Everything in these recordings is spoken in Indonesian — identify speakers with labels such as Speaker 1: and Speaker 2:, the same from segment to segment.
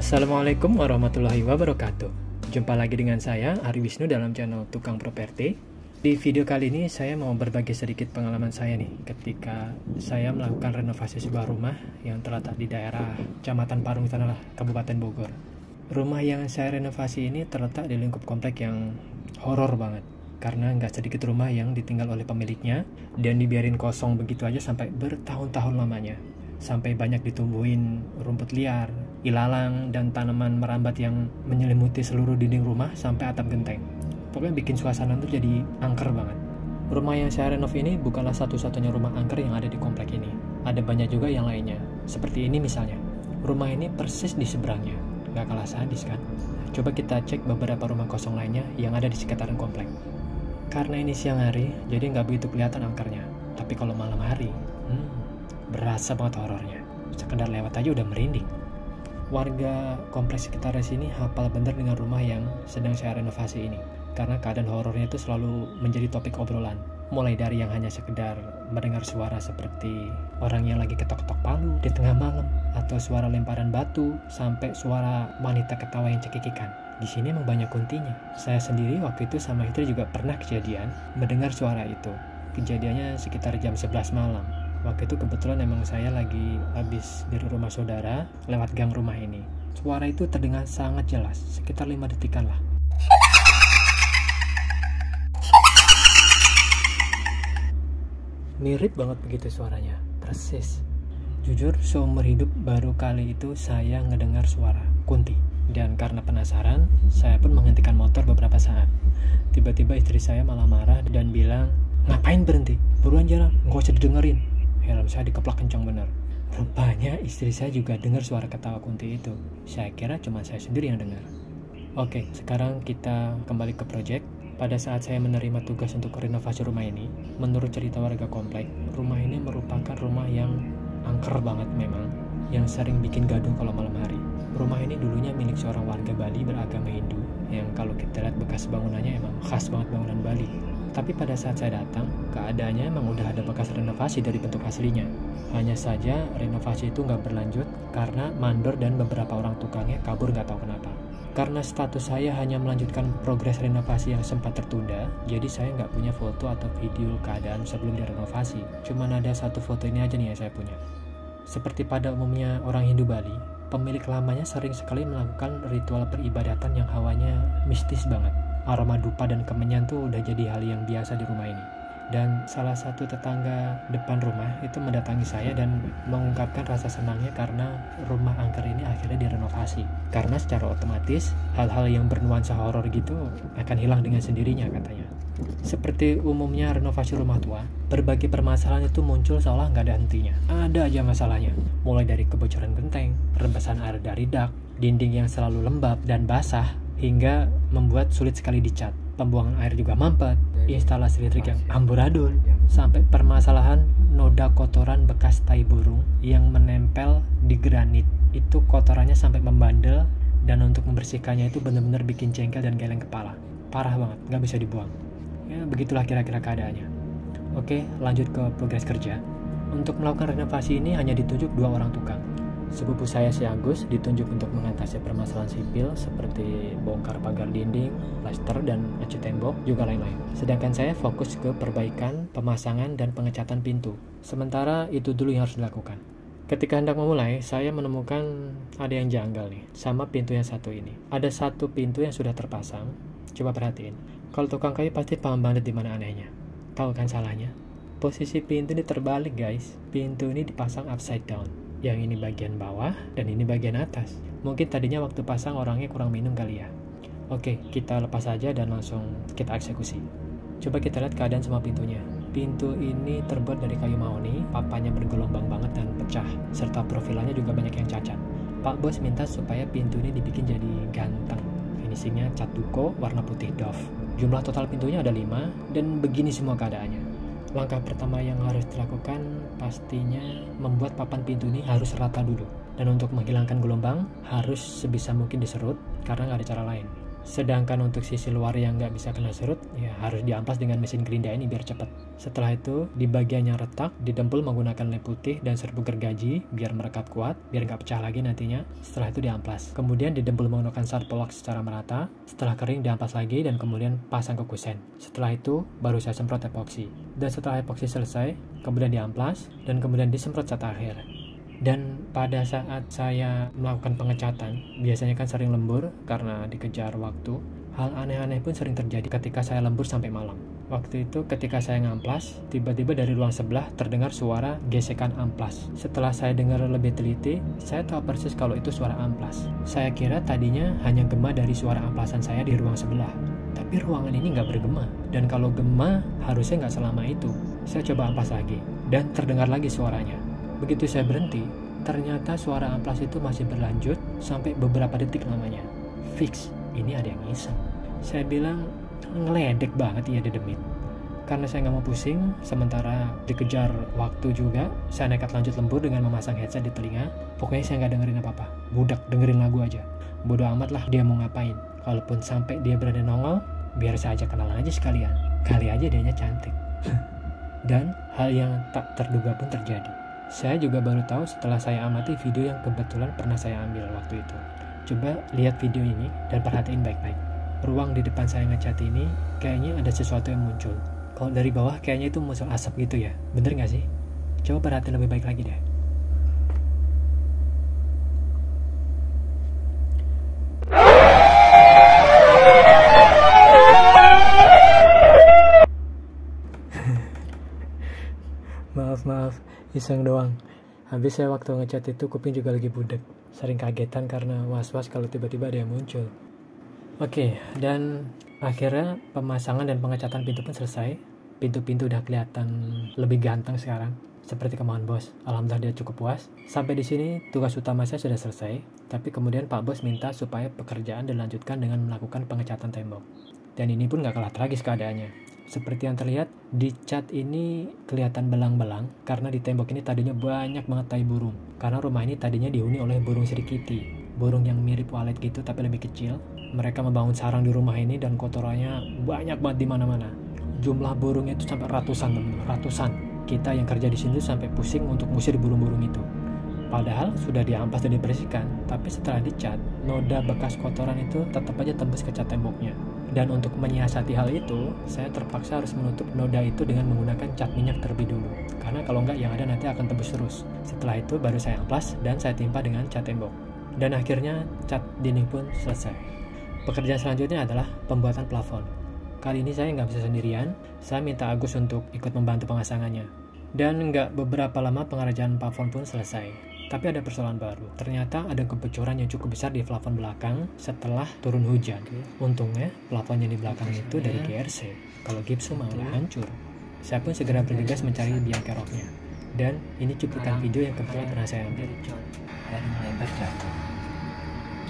Speaker 1: Assalamualaikum warahmatullahi wabarakatuh. Jumpa lagi dengan saya, Ari Wisnu, dalam channel Tukang Properti. Di video kali ini saya mau berbagi sedikit pengalaman saya nih ketika saya melakukan renovasi sebuah rumah yang terletak di daerah Kecamatan Parung Tanah, Kabupaten Bogor. Rumah yang saya renovasi ini terletak di lingkup komplek yang horor banget, karena nggak sedikit rumah yang ditinggal oleh pemiliknya dan dibiarin kosong begitu aja sampai bertahun-tahun lamanya. Sampai banyak ditumbuhin rumput liar, ilalang, dan tanaman merambat yang menyelimuti seluruh dinding rumah sampai atap genteng. Pokoknya bikin suasana tuh jadi angker banget. Rumah yang saya renov ini bukanlah satu-satunya rumah angker yang ada di komplek ini. Ada banyak juga yang lainnya. Seperti ini misalnya. Rumah ini persis di seberangnya. Gak kalah sadis kan? Coba kita cek beberapa rumah kosong lainnya yang ada di sekitaran komplek. Karena ini siang hari, jadi nggak begitu kelihatan angkernya. Tapi kalau malam hari, berasa banget horornya. Sekedar lewat aja udah merinding. Warga kompleks sekitar sini hafal bener dengan rumah yang sedang saya renovasi ini, karena keadaan horornya itu selalu menjadi topik obrolan. Mulai dari yang hanya sekedar mendengar suara seperti orang yang lagi ketok-ketok palu di tengah malam, atau suara lemparan batu, sampai suara wanita ketawa yang cekikikan. Di sini emang banyak kuntinya. Saya sendiri waktu itu sama istri juga pernah kejadian mendengar suara itu. Kejadiannya sekitar jam 11 malam. Waktu itu kebetulan emang saya lagi habis dari rumah saudara lewat gang rumah ini. Suara itu terdengar sangat jelas, sekitar 5 detikan lah. Mirip banget begitu suaranya, persis. Jujur, seumur hidup baru kali itu saya ngedengar suara kunti. Dan karena penasaran, saya pun menghentikan motor beberapa saat. Tiba-tiba istri saya malah marah dan bilang, "Ngapain berhenti? Buruan jalan, nggak usah didengerin." Helm saya dikeplak kencang bener. Rupanya istri saya juga dengar suara ketawa kunti itu. Saya kira cuma saya sendiri yang dengar. Oke, sekarang kita kembali ke project. Pada saat saya menerima tugas untuk renovasi rumah ini, menurut cerita warga komplek, rumah ini merupakan rumah yang angker banget memang, yang sering bikin gaduh kalau malam hari. Rumah ini dulunya milik seorang warga Bali beragama Hindu, yang kalau kita lihat bekas bangunannya emang khas banget bangunan Bali. Tapi pada saat saya datang, keadaannya emang udah ada bekas renovasi dari bentuk aslinya. Hanya saja renovasi itu nggak berlanjut karena mandor dan beberapa orang tukangnya kabur nggak tahu kenapa. Karena status saya hanya melanjutkan progres renovasi yang sempat tertunda, jadi saya nggak punya foto atau video keadaan sebelum direnovasi. Cuman ada satu foto ini aja nih yang saya punya. Seperti pada umumnya orang Hindu Bali, pemilik lamanya sering sekali melakukan ritual peribadatan yang hawanya mistis banget. Aroma dupa dan kemenyan tuh udah jadi hal yang biasa di rumah ini. Dan salah satu tetangga depan rumah itu mendatangi saya dan mengungkapkan rasa senangnya karena rumah angker ini akhirnya direnovasi. Karena secara otomatis hal-hal yang bernuansa horor gitu akan hilang dengan sendirinya katanya. Seperti umumnya renovasi rumah tua, berbagai permasalahan itu muncul seolah nggak ada hentinya. Ada aja masalahnya. Mulai dari kebocoran genteng, rembesan air dari dak, dinding yang selalu lembab dan basah, hingga membuat sulit sekali dicat. Pembuangan air juga mampet, instalasi listrik yang amburadul, sampai permasalahan noda kotoran bekas tai burung yang menempel di granit. Itu kotorannya sampai membandel, dan untuk membersihkannya itu benar-benar bikin jengkel dan geleng kepala. Parah banget, nggak bisa dibuang. Ya begitulah kira-kira keadaannya. Oke, lanjut ke progres kerja. Untuk melakukan renovasi ini hanya ditunjuk 2 orang tukang. Sepupu saya si Agus ditunjuk untuk mengatasi permasalahan sipil seperti bongkar pagar dinding, plaster, dan ngecat tembok, juga lain-lain. Sedangkan saya fokus ke perbaikan, pemasangan, dan pengecatan pintu. Sementara itu dulu yang harus dilakukan. Ketika hendak memulai, saya menemukan ada yang janggal nih, sama pintu yang satu ini. Ada satu pintu yang sudah terpasang. Coba perhatiin. Kalau tukang kayu pasti paham banget di mana anehnya. Tahu kan salahnya? Posisi pintu ini terbalik, guys. Pintu ini dipasang upside down. Yang ini bagian bawah dan ini bagian atas. Mungkin tadinya waktu pasang orangnya kurang minum kali ya. Oke, kita lepas aja dan langsung kita eksekusi. Coba kita lihat keadaan semua pintunya. Pintu ini terbuat dari kayu mahoni, papanya bergelombang banget dan pecah, serta profilannya juga banyak yang cacat. Pak Bos minta supaya pintu ini dibikin jadi ganteng. Finishingnya cat duko warna putih doff. Jumlah total pintunya ada 5 dan begini semua keadaannya. Langkah pertama yang harus dilakukan pastinya membuat papan pintu ini harus rata dulu. Dan untuk menghilangkan gelombang harus sebisa mungkin diserut karena nggak ada cara lain. Sedangkan untuk sisi luar yang nggak bisa kena serut, ya harus diamplas dengan mesin gerinda ini biar cepat. Setelah itu, di bagian yang retak, didempul menggunakan lem putih dan serbuk gergaji biar merekat kuat, biar nggak pecah lagi nantinya. Setelah itu diamplas. Kemudian didempul menggunakan sarpolok secara merata. Setelah kering diamplas lagi dan kemudian pasang ke kusen. Setelah itu, baru saya semprot epoksi. Dan setelah epoksi selesai, kemudian diamplas dan kemudian disemprot cat akhir. Dan pada saat saya melakukan pengecatan, biasanya kan sering lembur karena dikejar waktu. Hal aneh-aneh pun sering terjadi ketika saya lembur sampai malam. Waktu itu ketika saya ngamplas, tiba-tiba dari ruang sebelah terdengar suara gesekan amplas. Setelah saya dengar lebih teliti, saya tahu persis kalau itu suara amplas. Saya kira tadinya hanya gema dari suara amplasan saya di ruang sebelah. Tapi ruangan ini nggak bergema. Dan kalau gema, harusnya nggak selama itu. Saya coba amplas lagi, dan terdengar lagi suaranya. Begitu saya berhenti, ternyata suara amplas itu masih berlanjut sampai beberapa detik lamanya. Fix, ini ada yang iseng. Saya bilang, ngeledek banget ya dedemit. Karena saya nggak mau pusing, sementara dikejar waktu juga, saya nekat lanjut lembur dengan memasang headset di telinga. Pokoknya saya nggak dengerin apa-apa. Budak, dengerin lagu aja. Bodoh amat lah dia mau ngapain. Kalaupun sampai dia berani nongol, biar saya ajak kenalan aja sekalian. Kali aja dianya cantik. Dan hal yang tak terduga pun terjadi. Saya juga baru tahu setelah saya amati video yang kebetulan pernah saya ambil waktu itu. Coba lihat video ini dan perhatiin baik-baik. Ruang di depan saya ngecat ini kayaknya ada sesuatu yang muncul. Kalau dari bawah kayaknya itu muncul asap gitu ya. Bener gak sih? Coba perhatiin lebih baik lagi deh. Maaf, iseng doang. Habis saya waktu ngecat itu kuping juga lagi budek. Sering kagetan karena was-was kalau tiba-tiba ada yang muncul. Oke, dan akhirnya pemasangan dan pengecatan pintu pun selesai. Pintu-pintu udah kelihatan lebih ganteng sekarang. Seperti kemauan bos. Alhamdulillah dia cukup puas. Sampai di sini tugas utama saya sudah selesai. Tapi kemudian Pak Bos minta supaya pekerjaan dilanjutkan dengan melakukan pengecatan tembok. Dan ini pun gak kalah tragis keadaannya. Seperti yang terlihat, di cat ini kelihatan belang-belang karena di tembok ini tadinya banyak banget tai burung. Karena rumah ini tadinya dihuni oleh burung sirikiti, burung yang mirip walet gitu tapi lebih kecil. Mereka membangun sarang di rumah ini dan kotorannya banyak banget di mana-mana. Jumlah burungnya itu sampai ratusan, teman-teman, ratusan. Kita yang kerja di sini sampai pusing untuk ngusir burung-burung itu. Padahal sudah diampas dan dibersihkan, tapi setelah dicat, noda bekas kotoran itu tetap aja tembus ke cat temboknya. Dan untuk menyiasati hal itu, saya terpaksa harus menutup noda itu dengan menggunakan cat minyak terlebih dulu. Karena kalau enggak yang ada nanti akan tembus terus. Setelah itu baru saya amplas dan saya timpa dengan cat tembok. Dan akhirnya cat dinding pun selesai. Pekerjaan selanjutnya adalah pembuatan plafon. Kali ini saya nggak bisa sendirian, saya minta Agus untuk ikut membantu pemasangannya. Dan nggak beberapa lama pengerjaan plafon pun selesai. Tapi ada persoalan baru. Ternyata ada kebocoran yang cukup besar di plafon belakang setelah turun hujan. Untungnya plafon yang di belakang itu dari GRC. Kalau gipsum malah hancur. Saya pun segera bergegas mencari biang keroknya. Dan ini cuplikan video yang kebetulan pernah saya ambil.
Speaker 2: Dan melebar jatuh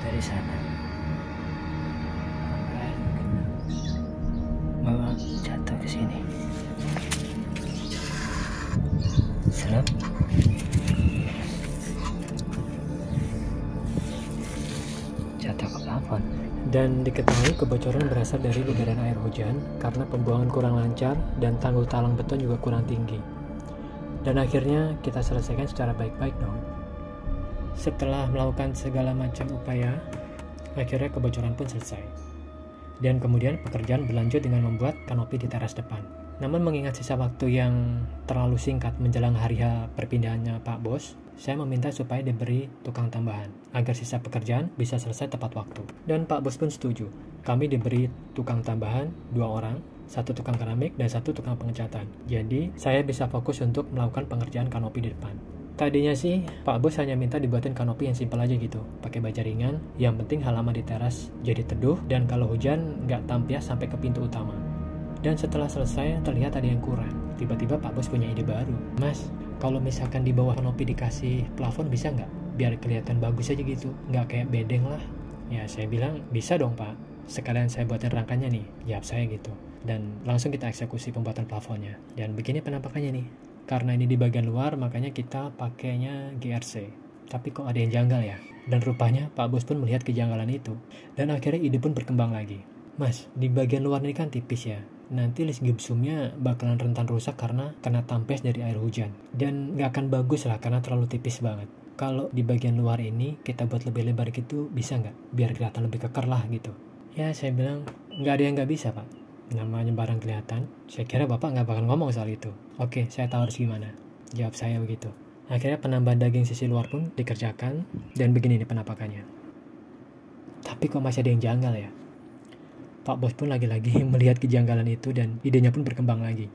Speaker 2: dari sana. Mau jatuh ke sini. Serap. Jatuh ke plafon.
Speaker 1: Dan diketahui kebocoran berasal dari luberan air hujan karena pembuangan kurang lancar dan tanggul talang beton juga kurang tinggi. Dan akhirnya kita selesaikan secara baik-baik dong. Setelah melakukan segala macam upaya, akhirnya kebocoran pun selesai. Dan kemudian pekerjaan berlanjut dengan membuat kanopi di teras depan. Namun mengingat sisa waktu yang terlalu singkat menjelang hari H perpindahannya Pak Bos, saya meminta supaya diberi tukang tambahan, agar sisa pekerjaan bisa selesai tepat waktu. Dan Pak Bos pun setuju. Kami diberi tukang tambahan 2 orang, 1 tukang keramik dan 1 tukang pengecatan. Jadi, saya bisa fokus untuk melakukan pengerjaan kanopi di depan. Tadinya sih, Pak Bos hanya minta dibuatin kanopi yang simpel aja gitu, pakai baja ringan, yang penting halaman di teras jadi teduh, dan kalau hujan nggak tampias sampai ke pintu utama. Dan setelah selesai, terlihat ada yang kurang. Tiba-tiba Pak Bos punya ide baru. Mas, kalau misalkan di bawah kanopi dikasih plafon bisa nggak? Biar kelihatan bagus aja gitu, nggak kayak bedeng lah. Ya saya bilang, bisa dong Pak. Sekalian saya buatin rangkanya nih, jawab saya gitu. Dan langsung kita eksekusi pembuatan plafonnya. Dan begini penampakannya nih. Karena ini di bagian luar, makanya kita pakainya GRC. Tapi kok ada yang janggal ya? Dan rupanya Pak Bos pun melihat kejanggalan itu. Dan akhirnya ide pun berkembang lagi. Mas, di bagian luar ini kan tipis ya. Nanti list gipsumnya bakalan rentan rusak karena kena tampes dari air hujan. Dan nggak akan bagus lah karena terlalu tipis banget. Kalau di bagian luar ini kita buat lebih lebar gitu bisa nggak? Biar kelihatan lebih keker lah gitu. Ya saya bilang nggak ada yang nggak bisa Pak. Namanya barang kelihatan. Saya kira Bapak nggak bakal ngomong soal itu. Oke, saya tahu harus gimana. Jawab saya begitu. Akhirnya penambahan daging sisi luar pun dikerjakan. Dan begini nih penampakannya. Tapi kok masih ada yang janggal ya? Pak Bos pun lagi-lagi melihat kejanggalan itu dan idenya pun berkembang lagi.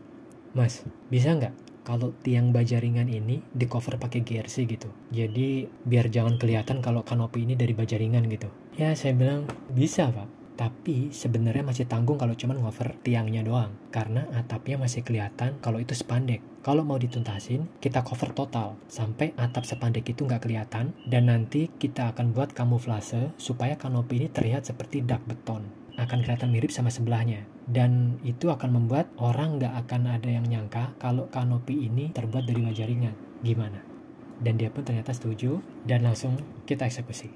Speaker 1: Mas, bisa nggak kalau tiang baja ringan ini di cover pakai GRC gitu? Jadi biar jangan kelihatan kalau kanopi ini dari baja ringan gitu. Ya saya bilang bisa Pak. Tapi sebenarnya masih tanggung kalau cuma ngover tiangnya doang. Karena atapnya masih kelihatan kalau itu spandek. Kalau mau dituntasin, kita cover total. Sampai atap spandek itu nggak kelihatan. Dan nanti kita akan buat kamuflase supaya kanopi ini terlihat seperti dak beton. Akan kelihatan mirip sama sebelahnya. Dan itu akan membuat orang nggak akan ada yang nyangka kalau kanopi ini terbuat dari baja ringan. Gimana? Dan dia pun ternyata setuju dan langsung kita eksekusi.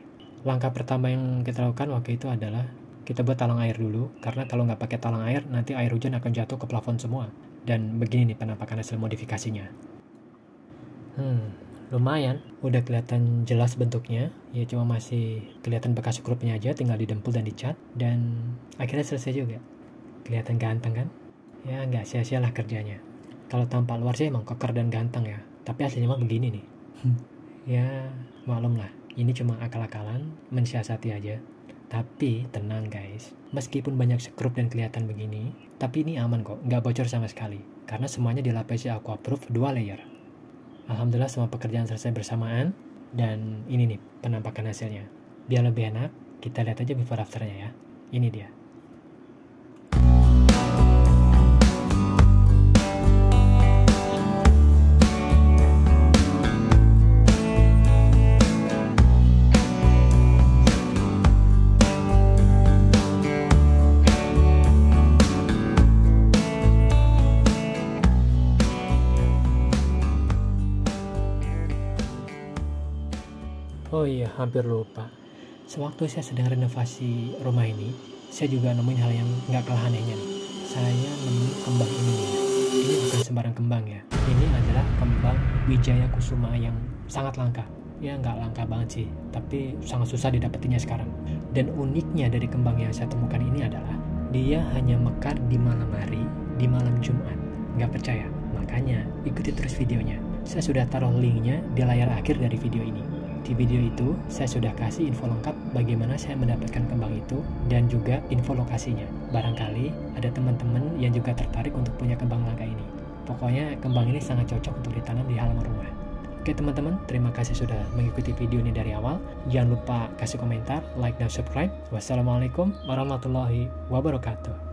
Speaker 1: Langkah pertama yang kita lakukan waktu itu adalah kita buat talang air dulu, karena kalau nggak pakai talang air, nanti air hujan akan jatuh ke plafon semua. Dan begini nih penampakan hasil modifikasinya. Lumayan, udah kelihatan jelas bentuknya, ya cuma masih kelihatan bekas skrupnya aja, tinggal didempul dan dicat, dan akhirnya selesai juga. Kelihatan ganteng kan? Ya nggak sia-sialah kerjanya. Kalau tampak luar sih emang keker dan ganteng ya, tapi aslinya mah begini nih. Ya maklum lah, ini cuma akal-akalan, mensiasati aja. Tapi tenang guys, meskipun banyak skrup dan kelihatan begini, tapi ini aman kok, nggak bocor sama sekali. Karena semuanya dilapisi aquaproof 2 layer. Alhamdulillah semua pekerjaan selesai bersamaan, dan ini nih penampakan hasilnya. Biar lebih enak, kita lihat aja before afternya ya. Ini dia. Oh iya, hampir lupa. Sewaktu saya sedang renovasi rumah ini, saya juga nemuin hal yang nggak kalah anehnya nih. Saya nemu kembang ini nih. Ini bukan sembarang kembang ya. Ini adalah kembang Wijaya Kusuma yang sangat langka. Ya nggak langka banget sih, tapi sangat susah didapetinnya sekarang. Dan uniknya dari kembang yang saya temukan ini adalah dia hanya mekar di malam hari, di malam Jumat. Nggak percaya? Makanya ikuti terus videonya. Saya sudah taruh linknya di layar akhir dari video ini. Di video itu, saya sudah kasih info lengkap bagaimana saya mendapatkan kembang itu dan juga info lokasinya. Barangkali ada teman-teman yang juga tertarik untuk punya kembang langka ini. Pokoknya kembang ini sangat cocok untuk ditanam di halaman rumah. Oke teman-teman, terima kasih sudah mengikuti video ini dari awal. Jangan lupa kasih komentar, like, dan subscribe. Wassalamualaikum warahmatullahi wabarakatuh.